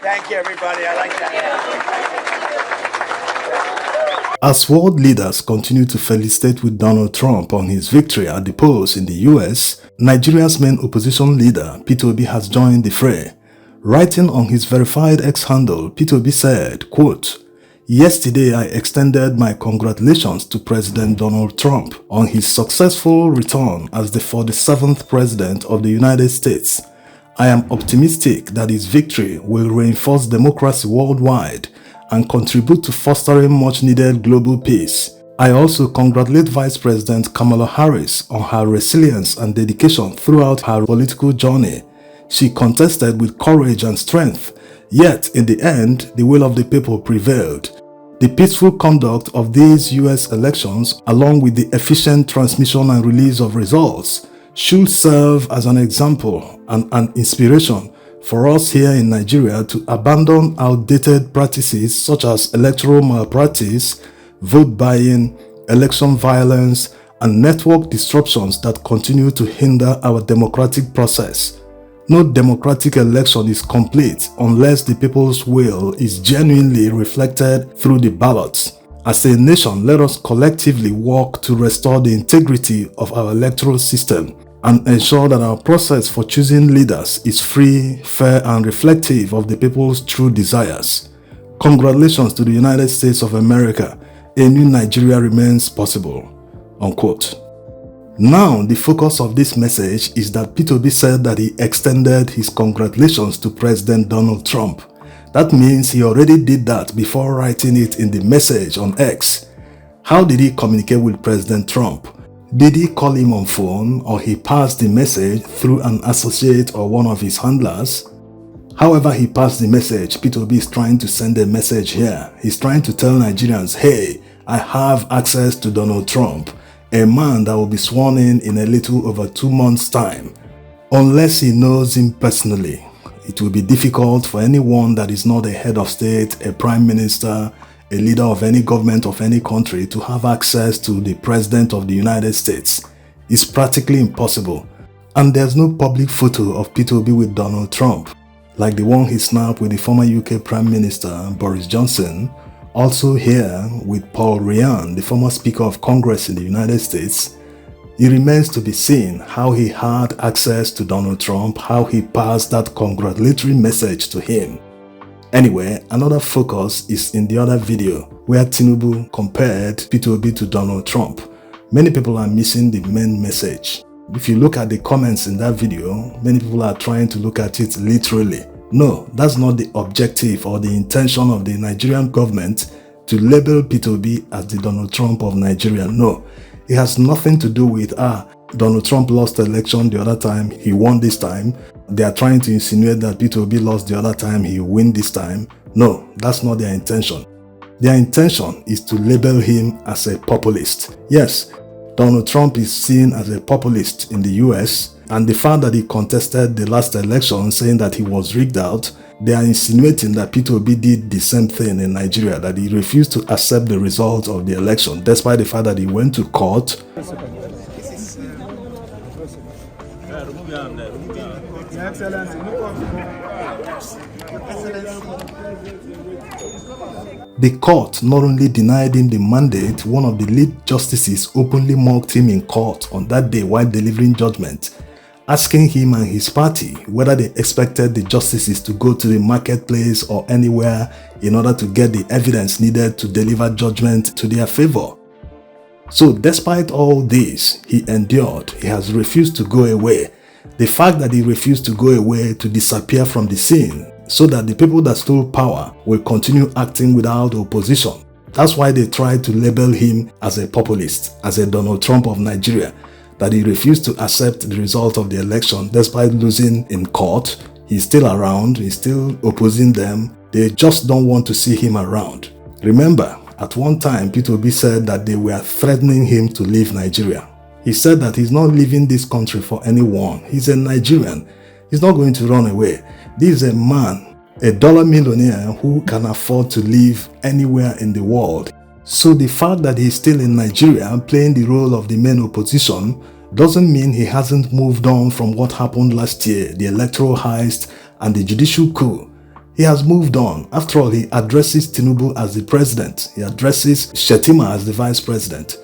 Thank you, everybody. I like that. As world leaders continue to felicitate with Donald Trump on his victory at the polls in the US, Nigeria's main opposition leader, Peter Obi, has joined the fray. Writing on his verified X handle, Peter Obi said, quote, "Yesterday I extended my congratulations to President Donald Trump on his successful return as the 47th President of the United States. I am optimistic that his victory will reinforce democracy worldwide and contribute to fostering much-needed global peace. I also congratulate Vice President Kamala Harris on her resilience and dedication throughout her political journey. She contested with courage and strength, yet in the end, the will of the people prevailed. The peaceful conduct of these US elections, along with the efficient transmission and release of results, should serve as an example and an inspiration for us here in Nigeria to abandon outdated practices such as electoral malpractice, vote buying, election violence, and network disruptions that continue to hinder our democratic process. No democratic election is complete unless the people's will is genuinely reflected through the ballots. As a nation, let us collectively work to restore the integrity of our electoral system and ensure that our process for choosing leaders is free, fair, and reflective of the people's true desires. Congratulations to the United States of America. A new Nigeria remains possible." Unquote. Now, the focus of this message is that Peter Obi said that he extended his congratulations to President Donald Trump. That means he already did that before writing it in the message on X. How did he communicate with President Trump? Did he call him on phone, or he passed the message through an associate or one of his handlers? However he passed the message, Peter Obi is trying to send a message here. He's trying to tell Nigerians, hey, I have access to Donald Trump, a man that will be sworn in a little over 2 months' time. Unless he knows him personally, it will be difficult for anyone that is not a head of state, a prime minister, a leader of any government of any country to have access to the President of the United States. It's practically impossible. And there's no public photo of Peter Obi with Donald Trump, like the one he snapped with the former UK Prime Minister Boris Johnson. Also here with Paul Ryan, the former Speaker of Congress in the United States. It remains to be seen how he had access to Donald Trump, how he passed that congratulatory message to him. Anyway, another focus is in the other video where Tinubu compared Peter Obi to Donald Trump. Many people are missing the main message. If you look at the comments in that video, many people are trying to look at it literally. No, that's not the objective or the intention of the Nigerian government to label Peter Obi as the Donald Trump of Nigeria. No, it has nothing to do with, Donald Trump lost the election the other time, he won this time. They are trying to insinuate that Peter Obi lost the other time, he will win this time. No, that's not their intention. Their intention is to label him as a populist. Yes, Donald Trump is seen as a populist in the US, and the fact that he contested the last election saying that he was rigged out, they are insinuating that Peter Obi did the same thing in Nigeria, that he refused to accept the result of the election, despite the fact that he went to court. The court not only denied him the mandate, one of the lead justices openly mocked him in court on that day while delivering judgment, asking him and his party whether they expected the justices to go to the marketplace or anywhere in order to get the evidence needed to deliver judgment to their favor. So despite all this, he endured. He has refused to go away. The fact that he refused to go away, to disappear from the scene, so that the people that stole power will continue acting without opposition. That's why they tried to label him as a populist, as a Donald Trump of Nigeria, that he refused to accept the result of the election despite losing in court. He's still around, he's still opposing them. They just don't want to see him around. Remember, at one time, Peter Obi said that they were threatening him to leave Nigeria. He said that he's not leaving this country for anyone. He's a Nigerian. He's not going to run away. This is a man, a dollar millionaire who can afford to live anywhere in the world. So the fact that he's still in Nigeria playing the role of the main opposition doesn't mean he hasn't moved on from what happened last year, the electoral heist and the judicial coup. He has moved on. After all, he addresses Tinubu as the president. He addresses Shettima as the vice president.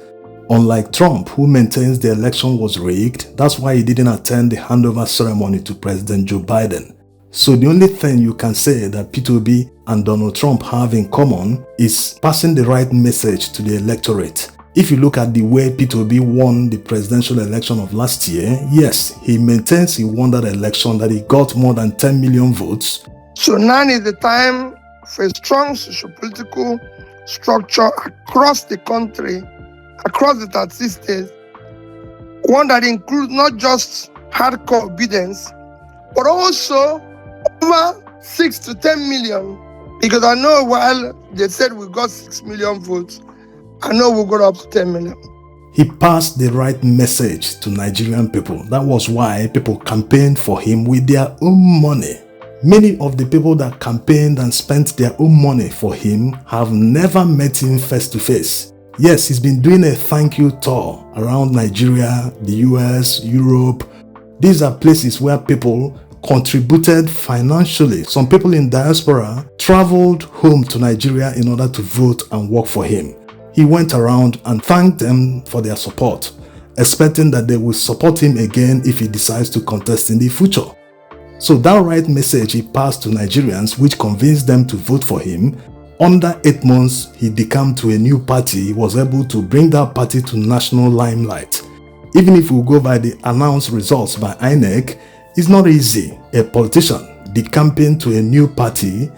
Unlike Trump, who maintains the election was rigged, that's why he didn't attend the handover ceremony to President Joe Biden. So the only thing you can say that Peter Obi and Donald Trump have in common is passing the right message to the electorate. If you look at the way Peter Obi won the presidential election of last year, yes, he maintains he won that election, that he got more than 10 million votes. So now is the time for a strong socio-political structure across the country, across the 36 states, one that includes not just hardcore obedience, but also over 6 to 10 million. Because I know while they said we got 6 million votes, I know we got up to 10 million. He passed the right message to Nigerian people. That was why people campaigned for him with their own money. Many of the people that campaigned and spent their own money for him have never met him face to face. Yes, he's been doing a thank you tour around Nigeria, the US, Europe. These are places where people contributed financially. Some people in diaspora traveled home to Nigeria in order to vote and work for him. He went around and thanked them for their support, expecting that they will support him again if he decides to contest in the future. So that right message he passed to Nigerians, which convinced them to vote for him. Under 8 months, he decamped to a new party. He was able to bring that party to national limelight. Even if we go by the announced results by INEC, it's not easy. A politician decamping to a new party,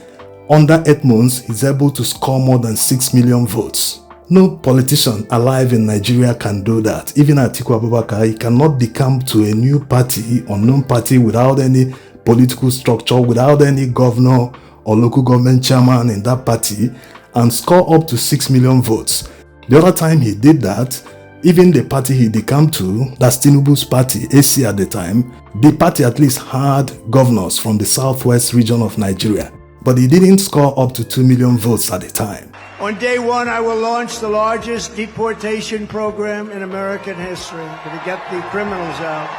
under 8 months, he's able to score more than 6 million votes. No politician alive in Nigeria can do that. Even Atiku Abubakar, he cannot decamp to a new party, unknown party, without any political structure, without any governor or local government chairman in that party, and score up to 6 million votes. The other time he did that, even the party he decamped to, that's Tinubu's party, AC at the time, the party at least had governors from the southwest region of Nigeria, but he didn't score up to 2 million votes at the time. On day one, I will launch the largest deportation program in American history to get the criminals out.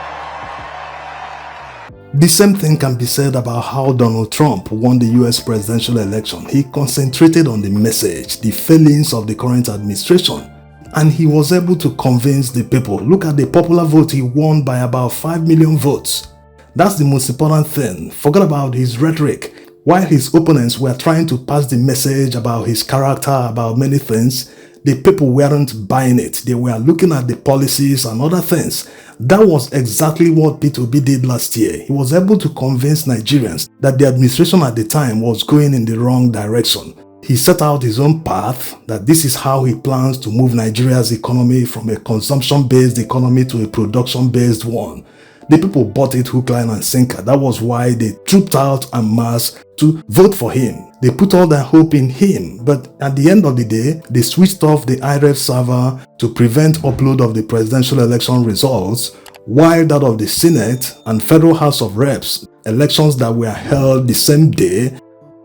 The same thing can be said about how Donald Trump won the US presidential election. He concentrated on the message, the failings of the current administration, and he was able to convince the people. Look at the popular vote, he won by about 5 million votes. That's the most important thing. Forget about his rhetoric. While his opponents were trying to pass the message about his character, about many things, the people weren't buying it. They were looking at the policies and other things. That was exactly what Peter Obi did last year. He was able to convince Nigerians that the administration at the time was going in the wrong direction. He set out his own path, that this is how he plans to move Nigeria's economy from a consumption-based economy to a production-based one. The people bought it hook, line and sinker. That was why they trooped out en masse to vote for him. They put all their hope in him, but at the end of the day, they switched off the IREF server to prevent upload of the presidential election results, while that of the Senate and Federal House of Reps, elections that were held the same day,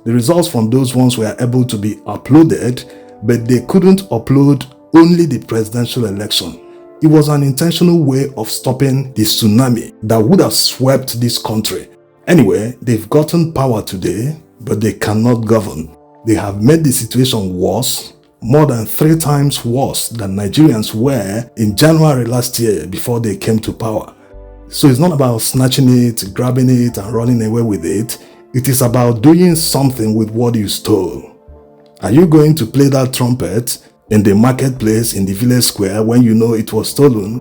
the results from those ones were able to be uploaded, but they couldn't upload only the presidential election. It was an intentional way of stopping the tsunami that would have swept this country. Anyway, they've gotten power today, but they cannot govern. They have made the situation worse, more than 3 times worse than Nigerians were in January last year before they came to power. So it's not about snatching it, grabbing it and running away with it. It is about doing something with what you stole. Are you going to play that trumpet in the marketplace in the village square when you know it was stolen?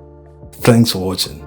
Thanks for watching.